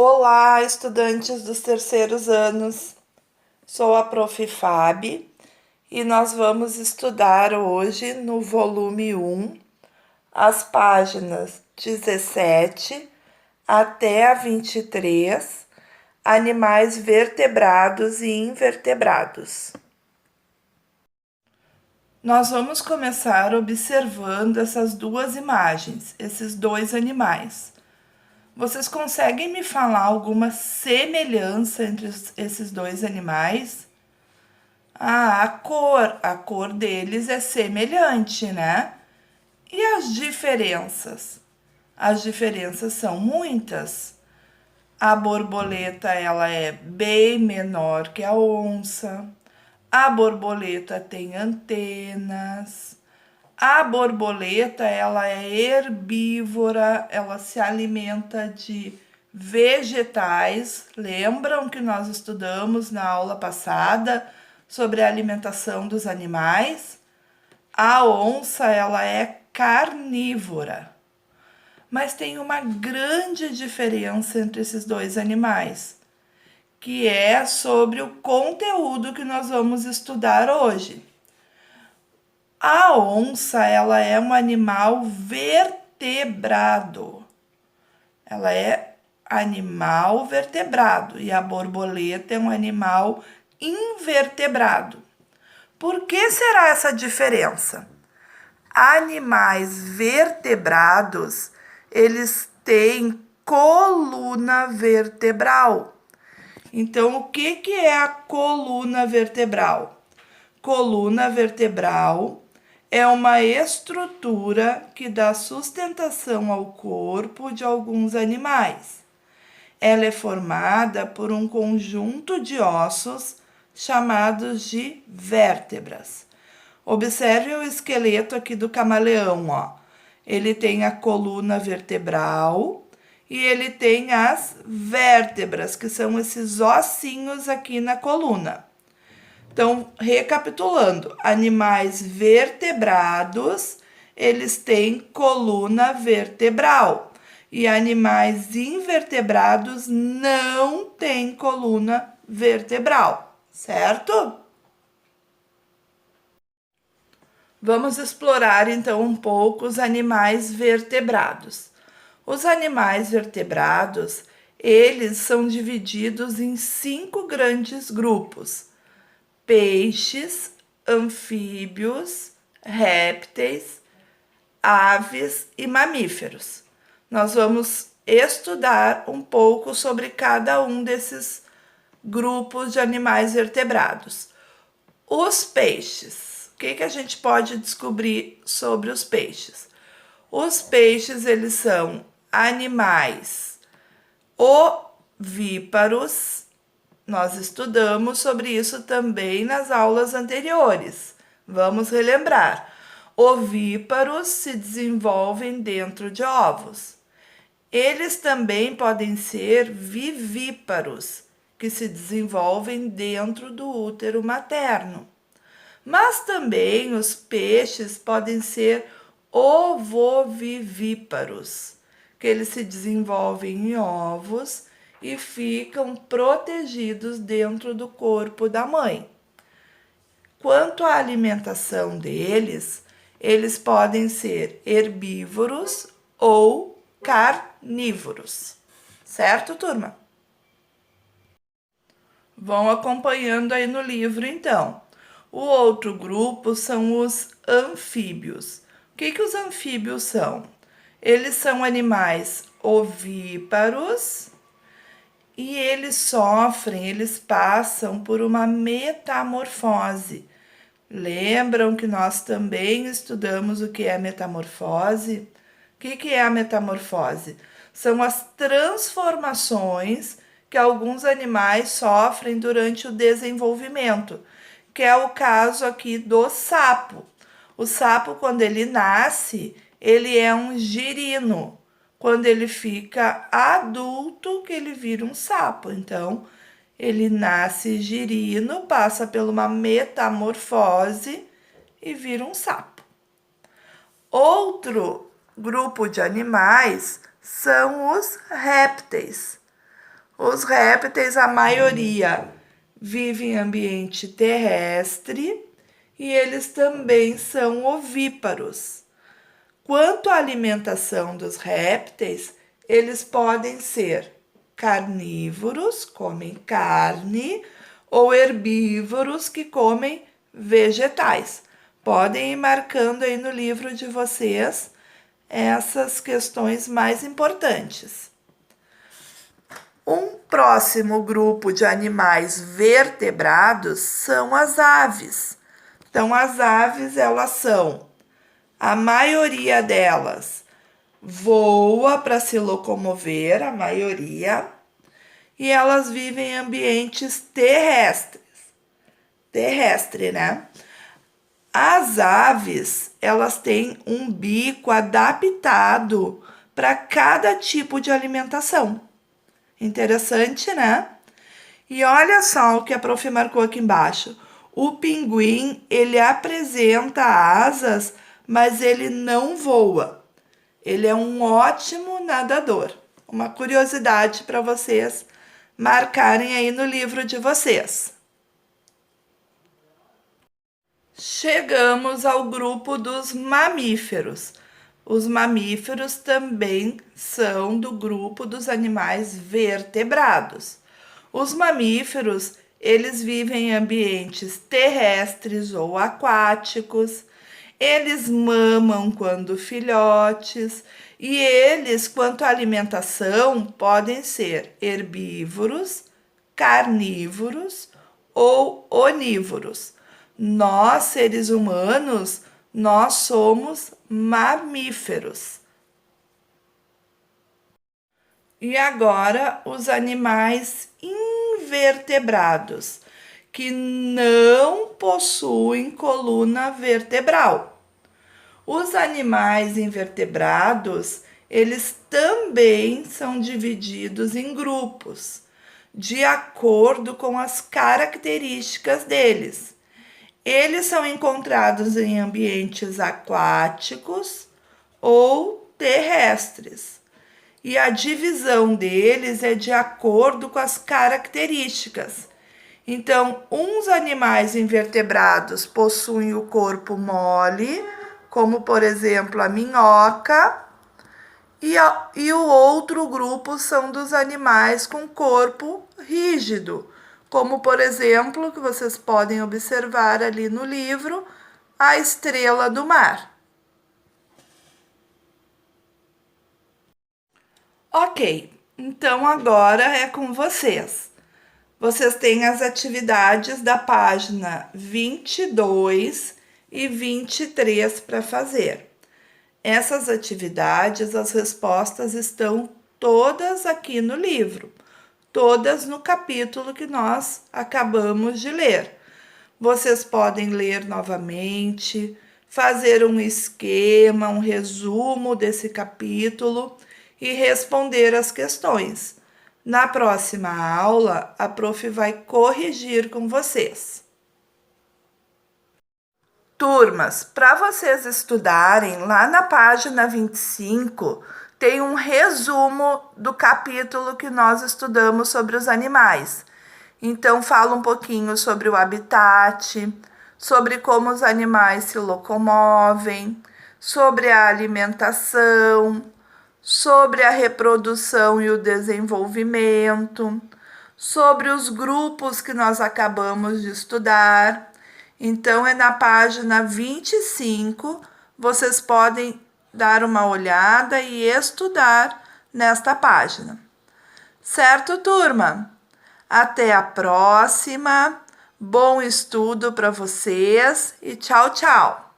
Olá, estudantes dos terceiros anos. Sou a Prof. Fabi e nós vamos estudar hoje no volume 1 as páginas 17 até a 23, animais vertebrados e invertebrados. Nós vamos começar observando essas duas imagens, esses dois animais. Vocês conseguem me falar alguma semelhança entre esses dois animais? Ah, a cor deles é semelhante, né? E as diferenças? As diferenças são muitas. A borboleta, ela é bem menor que a onça. A borboleta tem antenas. A borboleta, ela é herbívora, ela se alimenta de vegetais. Lembram que nós estudamos na aula passada sobre a alimentação dos animais? A onça, ela é carnívora. Mas tem uma grande diferença entre esses dois animais, que é sobre o conteúdo que nós vamos estudar hoje. A onça, ela é um animal vertebrado. Ela é animal vertebrado e a borboleta é um animal invertebrado. Por que será essa diferença? Animais vertebrados, eles têm coluna vertebral. Então, o que é a coluna vertebral? Coluna vertebral é uma estrutura que dá sustentação ao corpo de alguns animais. Ela é formada por um conjunto de ossos chamados de vértebras. Observe o esqueleto aqui do camaleão, ó. Ele tem a coluna vertebral e ele tem as vértebras, que são esses ossinhos aqui na coluna. Então, recapitulando, animais vertebrados, eles têm coluna vertebral. E animais invertebrados não têm coluna vertebral, certo? Vamos explorar então um pouco os animais vertebrados. Os animais vertebrados, eles são divididos em 5 grandes grupos: peixes, anfíbios, répteis, aves e mamíferos. Nós vamos estudar um pouco sobre cada um desses grupos de animais vertebrados. Os peixes. O que a gente pode descobrir sobre os peixes? Os peixes, eles são animais ovíparos. Nós estudamos sobre isso também nas aulas anteriores. Vamos relembrar. Ovíparos se desenvolvem dentro de ovos. Eles também podem ser vivíparos, que se desenvolvem dentro do útero materno. Mas também os peixes podem ser ovovivíparos, que eles se desenvolvem em ovos e ficam protegidos dentro do corpo da mãe. Quanto à alimentação deles, eles podem ser herbívoros ou carnívoros. Certo, turma? Vão acompanhando aí no livro, então. O outro grupo são os anfíbios. O que os anfíbios são? Eles são animais ovíparos e eles passam por uma metamorfose. Lembram que nós também estudamos o que é metamorfose? O que é a metamorfose? São as transformações que alguns animais sofrem durante o desenvolvimento, que é o caso aqui do sapo. O sapo, quando ele nasce, ele é um girino. Quando ele fica adulto, que ele vira um sapo. Então, ele nasce girino, passa por uma metamorfose e vira um sapo. Outro grupo de animais são os répteis. Os répteis, a maioria, vive em ambiente terrestre e eles também são ovíparos. Quanto à alimentação dos répteis, eles podem ser carnívoros, comem carne, ou herbívoros, que comem vegetais. Podem ir marcando aí no livro de vocês essas questões mais importantes. Um próximo grupo de animais vertebrados são as aves. Então, as aves, elas são, a maioria delas voa para se locomover, a maioria, e elas vivem em ambientes terrestres. Terrestre, né? As aves, elas têm um bico adaptado para cada tipo de alimentação. Interessante, né? E olha só o que a prof marcou aqui embaixo. O pinguim, ele apresenta asas, mas ele não voa. Ele é um ótimo nadador. Uma curiosidade para vocês marcarem aí no livro de vocês. Chegamos ao grupo dos mamíferos. Os mamíferos também são do grupo dos animais vertebrados. Os mamíferos, eles vivem em ambientes terrestres ou aquáticos. Eles mamam quando filhotes e eles, quanto à alimentação, podem ser herbívoros, carnívoros ou onívoros. Nós, seres humanos, nós somos mamíferos. E agora, os animais invertebrados, que não possuem coluna vertebral. Os animais invertebrados, eles também são divididos em grupos, de acordo com as características deles. Eles são encontrados em ambientes aquáticos ou terrestres. E a divisão deles é de acordo com as características. Então, uns animais invertebrados possuem o corpo mole, como por exemplo a minhoca, e o outro grupo são dos animais com corpo rígido, como por exemplo, que vocês podem observar ali no livro, a estrela do mar. Ok, então agora é com vocês. Vocês têm as atividades da página 22 e 23 para fazer. Essas atividades, as respostas estão todas aqui no livro, todas no capítulo que nós acabamos de ler. Vocês podem ler novamente, fazer um esquema, um resumo desse capítulo e responder as questões. Na próxima aula, a prof vai corrigir com vocês. Turmas, para vocês estudarem, lá na página 25, tem um resumo do capítulo que nós estudamos sobre os animais. Então, fala um pouquinho sobre o habitat, sobre como os animais se locomovem, sobre a alimentação, sobre a reprodução e o desenvolvimento, sobre os grupos que nós acabamos de estudar. Então, é na página 25, vocês podem dar uma olhada e estudar nesta página. Certo, turma? Até a próxima. Bom estudo para vocês e tchau, tchau!